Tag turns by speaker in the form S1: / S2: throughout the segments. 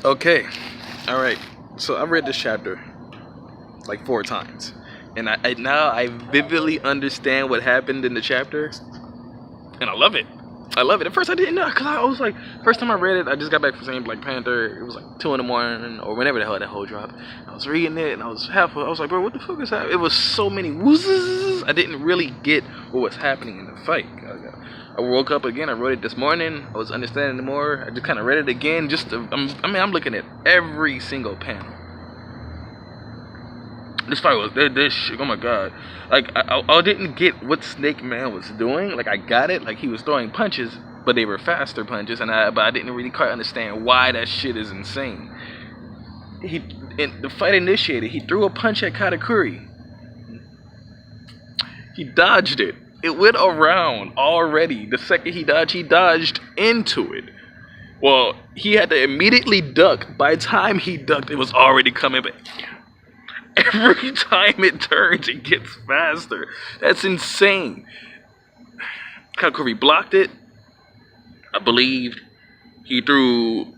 S1: Okay, all right. So I've read this chapter like 4 times, and I vividly understand what happened in the chapter, and I love it. I love it. At first, I didn't know because I was like, first time I read it, I just got back from seeing Black Panther. It was like 2 in the morning or whenever the hell that whole dropped. I was reading it and I was half. I was like, bro, what the fuck is happening? It was so many woozes. I didn't really get what was happening in the fight. I woke up again. I wrote it this morning. I was understanding it more. I just kind of read it again. I'm looking at every single panel. This fight was this shit. Oh my god! Like I didn't get what Snakeman was doing. Like I got it. Like he was throwing punches, but they were faster punches, but I didn't really quite understand why that shit is insane. The fight initiated. He threw a punch at Katakuri. He dodged it. It went around already. The second he dodged into it. Well, he had to immediately duck. By the time he ducked, it was already coming back. Every time it turns, it gets faster. That's insane. Katakuri blocked it. I believed. He threw.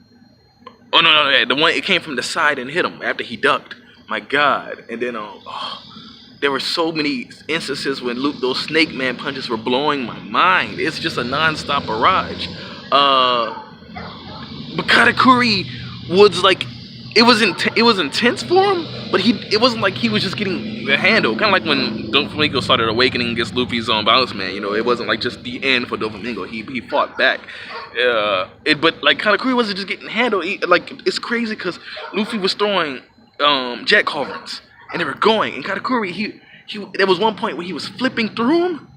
S1: Oh no! The one it came from the side and hit him after he ducked. My God! And then there were so many instances when those Snake Man punches were blowing my mind. It's just a non-stop barrage. But Katakuri was like, it was intense for him, but it wasn't like he was just getting the handle. Kind of like when Doflamingo started awakening against Luffy's Bounce Man. You know, it wasn't like just the end for Doflamingo. He fought back. But like Katakuri wasn't just getting handled. Like it's crazy because Luffy was throwing jet culverins. And they were going, and Katakuri, there was one point where he was flipping through him,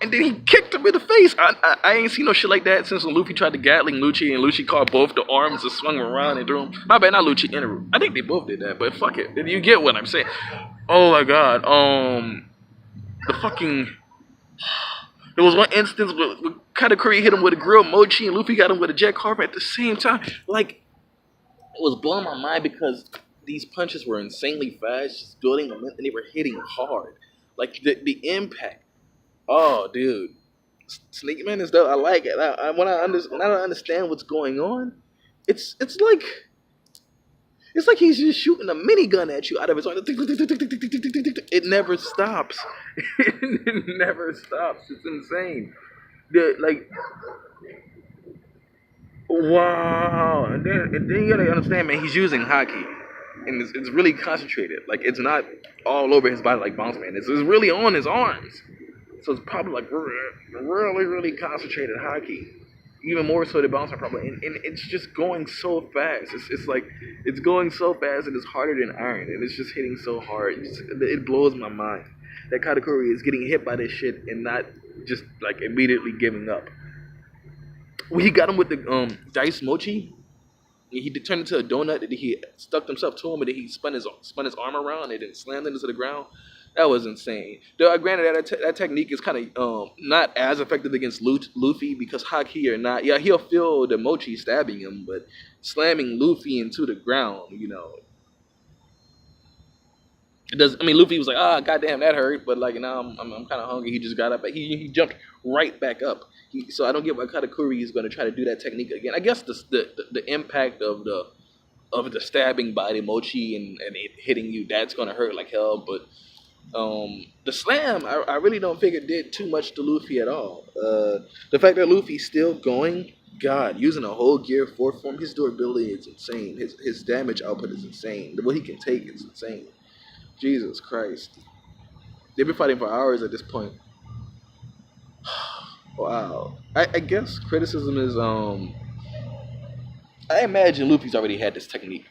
S1: and then he kicked him in the face. I ain't seen no shit like that since when Luffy tried to Gatling Lucci, and Lucci caught both the arms and swung him around and threw him. My bad, not Lucci, Inaru. I think they both did that, but fuck it. You get what I'm saying. Oh my god. There was one instance where Katakuri hit him with a grilled mochi, and Luffy got him with a jet carver at the same time. Like, it was blowing my mind because these punches were insanely fast, just building momentum, and they were hitting hard. Like the impact. Oh, dude, Snakeman is dope. I like it. When I don't understand what's going on, it's like he's just shooting a minigun at you out of his arm. It never stops. It never stops. It's insane. Like, wow. And then you gotta understand, man. He's using haki. And it's really concentrated. Like, it's not all over his body like Bounce Man. It's really on his arms. So it's probably like really, really concentrated hockey. Even more so than Bounce Man probably. And it's just going so fast. It's like, it's going so fast and it's harder than iron. And it's just hitting so hard. It blows my mind that Katakuri is getting hit by this shit and not just like immediately giving up. When he got him with the dice mochi, he turned into a donut, and he stuck himself to him, and then he spun his arm around, and then slammed it into the ground. That was insane. Though, granted, that technique is kind of not as effective against Luffy because haki or not, yeah, he'll feel the mochi stabbing him, but slamming Luffy into the ground, you know, it does. I mean, Luffy was like, goddamn, that hurt, but like now I'm kind of hungry. He just got up, he jumped right back up. So I don't get why Katakuri is going to try to do that technique again. I guess the impact of the stabbing by the mochi and it hitting you, that's going to hurt like hell. But the slam, I really don't think it did too much to Luffy at all. The fact that Luffy's still going, God, using a whole Gear 4 form, his durability is insane. His damage output is insane. What he can take is insane. Jesus Christ. They've been fighting for hours at this point. Wow. I guess criticism is I imagine Luffy's already had this technique.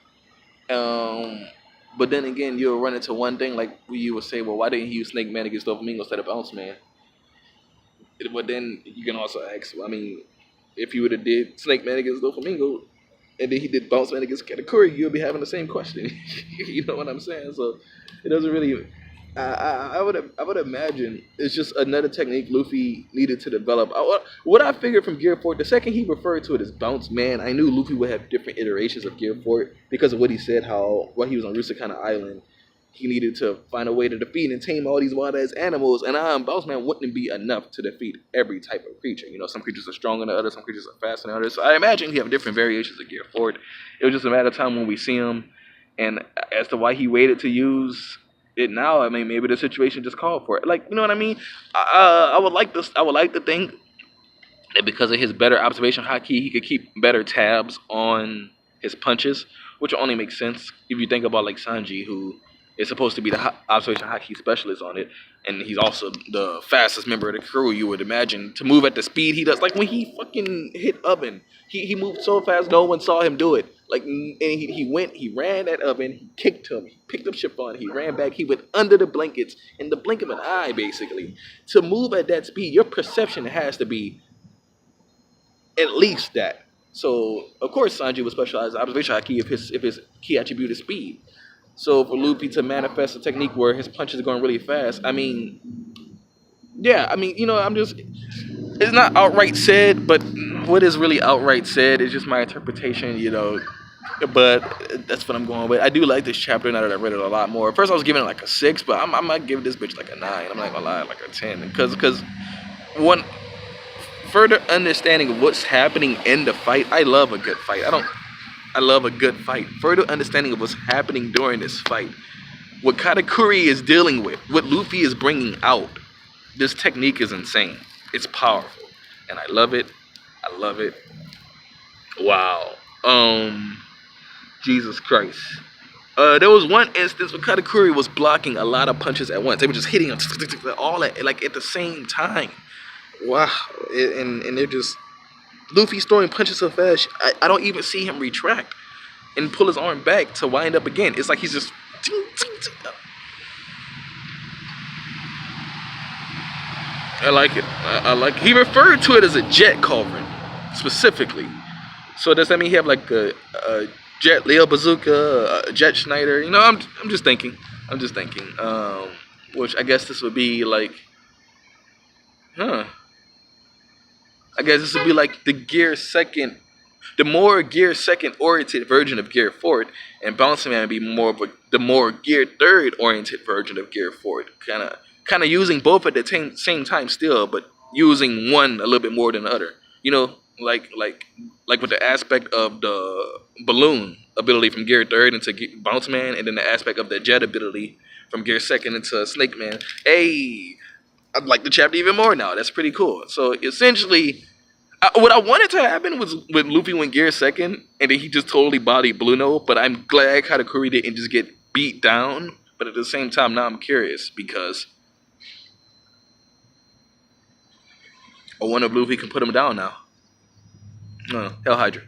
S1: But then again, you'll run into one thing like you would say, well, why didn't he use Snake Man against Doflamingo instead of Bounce Man? But then you can also ask, I mean, if you would have did Snake Man against Doflamingo and then he did Bounce Man against Katakuri, you'll be having the same question. You know what I'm saying? So it doesn't really. I would imagine it's just another technique Luffy needed to develop. What I figured from Gear 4, the second he referred to it as Bounce Man, I knew Luffy would have different iterations of Gear 4 because of what he said, while he was on Rusakana Island, he needed to find a way to defeat and tame all these wild ass animals. And Boss Man wouldn't be enough to defeat every type of creature. You know, some creatures are stronger than others, some creatures are faster than others. So I imagine he have different variations of gear for it. It was just a matter of time when we see him. And as to why he waited to use it now, I mean, maybe the situation just called for it. Like, you know what I mean? I would like this. I would like to think that because of his better observation hotkey, he could keep better tabs on his punches, which only makes sense if you think about like Sanji, who is supposed to be the observation hotkey specialist on it, and he's also the fastest member of the crew. You would imagine to move at the speed he does. Like when he fucking hit Oven, he moved so fast no one saw him do it. Like, and he ran at Oven, he kicked him, he picked up Chiffon, he ran back, he went under the blankets in the blink of an eye, basically. To move at that speed, your perception has to be at least that. So of course Sanji was specialized observation haki if his key attribute is speed. So for Luffy to manifest a technique where his punches are going really fast, I mean, yeah, I mean, you know, it's not outright said, but what is really outright said is just my interpretation, you know. But that's what I'm going with. I do like this chapter now that I read it a lot more. At first I was giving it like a 6, but I might give this bitch like a 9. I'm not gonna lie, like a 10, because one further understanding of what's happening in the fight. I love a good fight. I love a good fight. Further understanding of what's happening during this fight. What Katakuri is dealing with. What Luffy is bringing out. This technique is insane. It's powerful. And I love it. I love it. Wow. Jesus Christ. There was one instance where Katakuri was blocking a lot of punches at once. They were just hitting him all at the same time. Wow. And they're just... Luffy's throwing punches so fast, I don't even see him retract and pull his arm back to wind up again. It's like he's just... I like it. I like it. He referred to it as a jet cauldron, specifically. So does that mean he have like a jet Leo bazooka, a jet Schneider? You know, I'm just thinking. Which I guess this would be like... I guess this would be like the more gear second oriented version of Gear Fort, and Bouncing Man would be the more gear third oriented version of Gear Fort. Kind of using both at the same time still, but using one a little bit more than the other. You know, like with the aspect of the balloon ability from Gear third into Bounce Man, and then the aspect of the jet ability from Gear second into Snake Man. Hey, I like the chapter even more now. That's pretty cool. So essentially, what I wanted to happen was when Luffy went Gear second, and then he just totally bodied Blue Note. But I'm glad Katakuri didn't just get beat down. But at the same time, now I'm curious because I wonder if Luffy can put him down now. No, Hell Hydra.